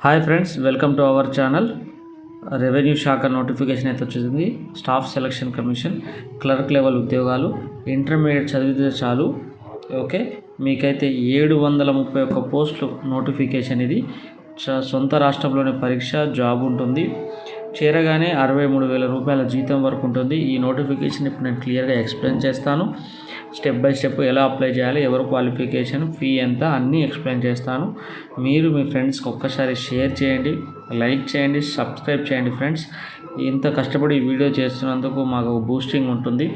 Hi friends, welcome to our channel. Revenue శాఖ notification అయితే వచ్చింది. Staff selection commission clerk level ఉద్యోగాలు, intermediate చదివితే చాలు. ఓకే, మీకైతే 731 పోస్టులు నోటిఫికేషన్. ఇది సొంత రాష్ట్రంలోని పరీక్ష, జాబ్ ఉంటుంది. చేరగానే 63,000 రూపాయల జీతం వరకు ఉంటుంది. ఈ నోటిఫికేషన్ ఇప్పుడు నేను క్లియర్గా ఎక్స్ప్లెయిన్ చేస్తాను. స్టెప్ బై స్టెప్ ఎలా అప్లై చేయాలి, ఎవరు క్వాలిఫికేషన్, ఫీ ఎంత, అన్నీ ఎక్స్ప్లెయిన్ చేస్తాను. మీరు మీ ఫ్రెండ్స్కి ఒక్కసారి షేర్ చేయండి, లైక్ చేయండి, సబ్స్క్రైబ్ చేయండి. ఫ్రెండ్స్, ఇంత కష్టపడి ఈ వీడియో చేస్తున్నందుకు మాకు బూస్టింగ్ ఉంటుంది.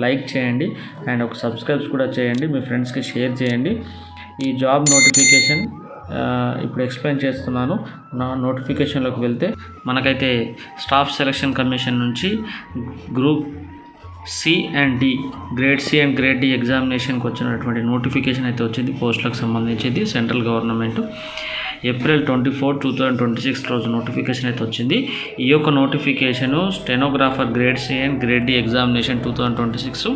లైక్ చేయండి అండ్ ఒక సబ్స్క్రైబ్స్ కూడా చేయండి, మీ ఫ్రెండ్స్కి షేర్ చేయండి. ఈ జాబ్ నోటిఫికేషన్ ఇప్పుడు ఎక్స్ప్లెయిన్ చేస్తున్నాను. నా నోటిఫికేషన్లోకి వెళ్తే మనకైతే స్టాఫ్ సెలక్షన్ కమిషన్ నుంచి group C and D, grade C and grade D ఎగ్జామినేషన్కి వచ్చినటువంటి నోటిఫికేషన్ అయితే వచ్చింది. పోస్టులకు సంబంధించింది. సెంట్రల్ గవర్నమెంట్ April 24, 2026 రోజు నోటిఫికేషన్ అయితే వచ్చింది. ఈ యొక్క notification stenographer grade C and grade D examination 2026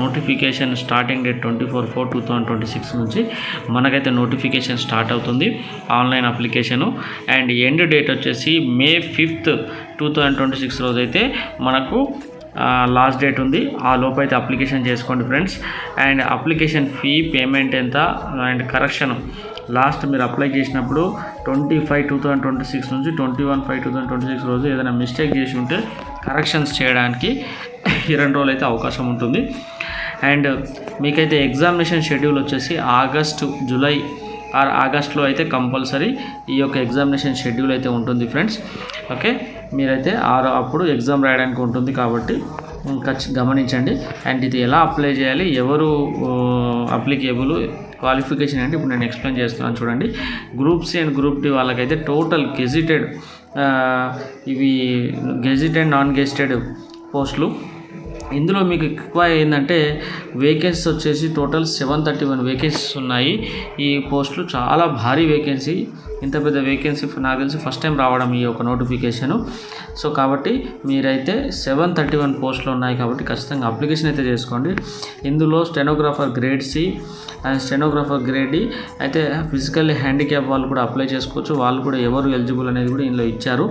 notification starting date 24/4/2026 నుంచి మనకైతే నోటిఫికేషన్ స్టార్ట్ అవుతుంది. Online application and end date వచ్చేసి May 5th, 2026 రోజు అయితే మనకు లాస్ట్ డేట్ ఉంది. ఆ లోపు అయితే అప్లికేషన్ చేసుకోండి friends. And application fee, payment ఎంత అండ్ కరెక్షన్ లాస్ట్ మీరు అప్లై చేసినప్పుడు 25/2026 నుంచి 21/5/2026 రోజు ఏదైనా మిస్టేక్ చేసి ఉంటే కరెక్షన్స్ చేయడానికి 2 రోజులు అయితే అవకాశం ఉంటుంది. అండ్ మీకైతే ఎగ్జామినేషన్ షెడ్యూల్ వచ్చేసి జూలై ఆర్ ఆగస్ట్లో అయితే కంపల్సరీ ఈ యొక్క ఎగ్జామినేషన్ షెడ్యూల్ అయితే ఉంటుంది ఫ్రెండ్స్. ఓకే, మీరైతే అప్పుడు ఎగ్జామ్ రాయడానికి ఉంటుంది కాబట్టి గమనించండి. అండ్ ఇది ఎలా అప్లై చేయాలి, ఎవరు అప్లికేబుల్, క్వాలిఫికేషన్ అంటే ఇప్పుడు నేను ఎక్స్ప్లెయిన్ చేస్తున్నాను చూడండి. Group C and group D వాళ్ళకైతే టోటల్ గెజిటెడ్, ఇవి గెజిటెడ్ నాన్ గెజిటెడ్ పోస్టులు. ఇందులో మీకు ఎక్కువ ఏంటంటే వేకెన్సీ వచ్చేసి టోటల్ 731 వేకెన్సీస్ ఉన్నాయి. ఈ పోస్టులు చాలా భారీ వేకెన్సీ. ఇంత పెద్ద వేకెన్సీ నాకు తెలిసి ఫస్ట్ టైం రావడం ఈ యొక్క నోటిఫికేషను. సో కాబట్టి మీరైతే 731 పోస్టులు ఉన్నాయి కాబట్టి ఖచ్చితంగా అప్లికేషన్ అయితే చేసుకోండి. ఇందులో stenographer grade C and stenographer grade D అయితే ఫిజికల్లీ హ్యాండిక్యాప్ వాళ్ళు కూడా అప్లై చేసుకోవచ్చు. వాళ్ళు కూడా ఎవరు ఎలిజిబుల్ అనేది కూడా ఇందులో ఇచ్చారు.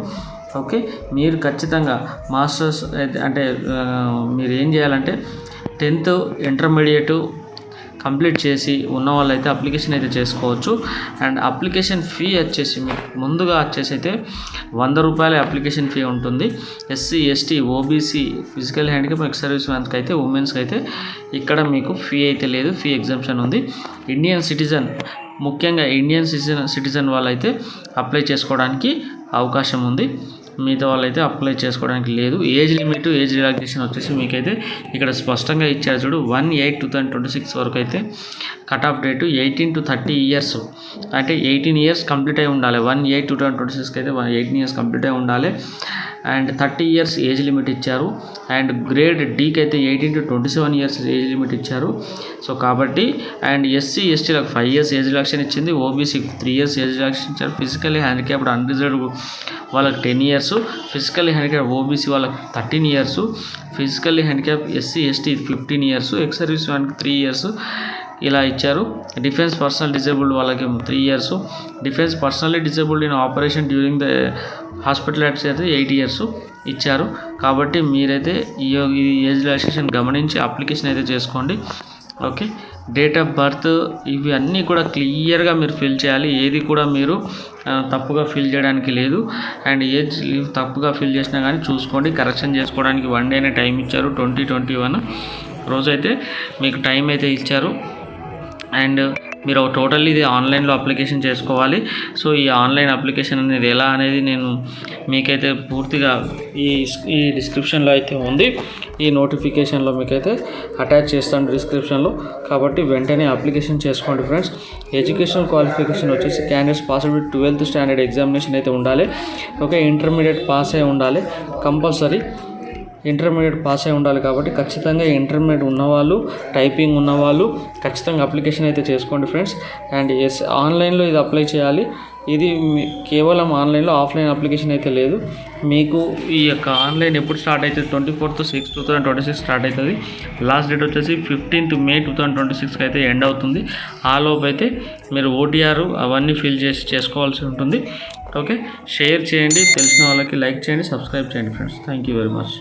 ఓకే, మీరు ఖచ్చితంగా మాస్టర్స్ అంటే మీరు ఏం చేయాలంటే 10th ఇంటర్మీడియట్ కంప్లీట్ చేసి ఉన్న వాళ్ళైతే అప్లికేషన్ అయితే చేసుకోవచ్చు. అండ్ అప్లికేషన్ ఫీ వచ్చేసి మీకు ముందుగా వచ్చేసి అయితే 100 రూపాయల అప్లికేషన్ ఫీ ఉంటుంది. SC, ST, OBC, physical handicap, ex service మ్యాన్స్కి అయితే, ఉమెన్స్కి అయితే ఇక్కడ మీకు ఫీ అయితే లేదు, ఫీ ఎగ్జామ్షన్ ఉంది. ఇండియన్ సిటిజన్, ముఖ్యంగా ఇండియన్ సిటిజన్ వాళ్ళైతే అప్లై చేసుకోవడానికి అవకాశం ఉంది. మిగతా వాళ్ళైతే అప్లై చేసుకోవడానికి లేదు. ఏజ్ లిమిట్, ఏజ్ రిలాక్సేషన్ వచ్చేసి మీకైతే ఇక్కడ స్పష్టంగా ఇచ్చారు చూడు. 1/8/2026 వరకు అయితే cut off date 18 to 30 years, అంటే 18 years కంప్లీట్ అయి ఉండాలి. 1/8/2026 అయితే 18 years కంప్లీట్ అయి ఉండాలి. అండ్ 30 years ఏజ్ లిమిట్ ఇచ్చారు. అండ్ గ్రేడ్ డీకి అయితే 18 to 27 years ఏజ్ లిమిట్ ఇచ్చారు. సో కాబట్టి అండ్ ఎస్సీ, ఎస్టీలకు 5 years ఏజ్ రిలాక్సేషన్ ఇచ్చింది. ఓబీసీకి 3 years ఏజ్ రిలాక్సేషన్ ఇచ్చారు. ఫిజికల్లీ హ్యాండిక్యాప్డ్ అన్రిజర్వ్డ్ వాళ్ళకి 10 years, ఫిజికల్లీ హ్యాండిక్యాప్ ఓబీసీ వాళ్ళకి 13 years, physically handicap SC, ST 15 years, ex service మ్యాన్కి 3 years ఇలా ఇచ్చారు. డిఫెన్స్ పర్సనల్ డిజేబుల్డ్ వాళ్ళకి 3 years, defence personally disabled in operation during the hospital acts అయితే 8 years ఇచ్చారు. కాబట్టి మీరైతే ఈ ఏజ్ రిలాక్సేషన్ గమనించి అప్లికేషన్ అయితే చేసుకోండి. ఓకే, డేట్ ఆఫ్ బర్త్ ఇవి అన్నీ కూడా క్లియర్గా మీరు ఫిల్ చేయాలి. ఏది కూడా మీరు తప్పుగా ఫిల్ చేయడానికి లేదు. అండ్ ఏజ్ తప్పుగా ఫిల్ చేసినా కానీ చూసుకోండి. కరెక్షన్ చేసుకోవడానికి 1 day టైం ఇచ్చారు. 2021 రోజైతే మీకు టైం అయితే ఇచ్చారు. అండ్ మీరు టోటల్లీ ఇది ఆన్లైన్లో అప్లికేషన్ చేసుకోవాలి. సో ఈ ఆన్లైన్ అప్లికేషన్ అనేది ఎలా అనేది నేను మీకైతే పూర్తిగా ఈ డిస్క్రిప్షన్లో అయితే ఉంది. ఈ నోటిఫికేషన్లో మీకైతే అటాచ్ చేస్తాను డిస్క్రిప్షన్లో. కాబట్టి వెంటనే అప్లికేషన్ చేసుకోండి ఫ్రెండ్స్. ఎడ్యుకేషనల్ క్వాలిఫికేషన్ వచ్చేసి candidates passed with 12th standard examination అయితే ఉండాలి. ఓకే, ఇంటర్మీడియట్ పాస్ అయి ఉండాలి. కంపల్సరీ ఇంటర్మీడియట్ పాస్ అయి ఉండాలి. కాబట్టి ఖచ్చితంగా ఇంటర్మీడియట్ ఉన్నవాళ్ళు, టైపింగ్ ఉన్నవాళ్ళు ఖచ్చితంగా అప్లికేషన్ అయితే చేసుకోండి ఫ్రెండ్స్. అండ్ ఆన్లైన్లో ఇది అప్లై చేయాలి. ఇది కేవలం ఆన్లైన్లో, ఆఫ్లైన్ అప్లికేషన్ అయితే లేదు. మీకు ఈ యొక్క ఆన్లైన్ ఎప్పుడు స్టార్ట్ అవుతుంది? 24/6/2026 స్టార్ట్ అవుతుంది. లాస్ట్ డేట్ వచ్చేసి 15th May 2026 అయితే ఎండ్ అవుతుంది. ఆ లోపు అయితే మీరు ఓటీఆర్ అవన్నీ ఫిల్ చేసుకోవాల్సి ఉంటుంది. ఓకే, షేర్ చేయండి, తెలిసిన వాళ్ళకి లైక్ చేయండి, సబ్స్క్రైబ్ చేయండి friends. Thank you very much.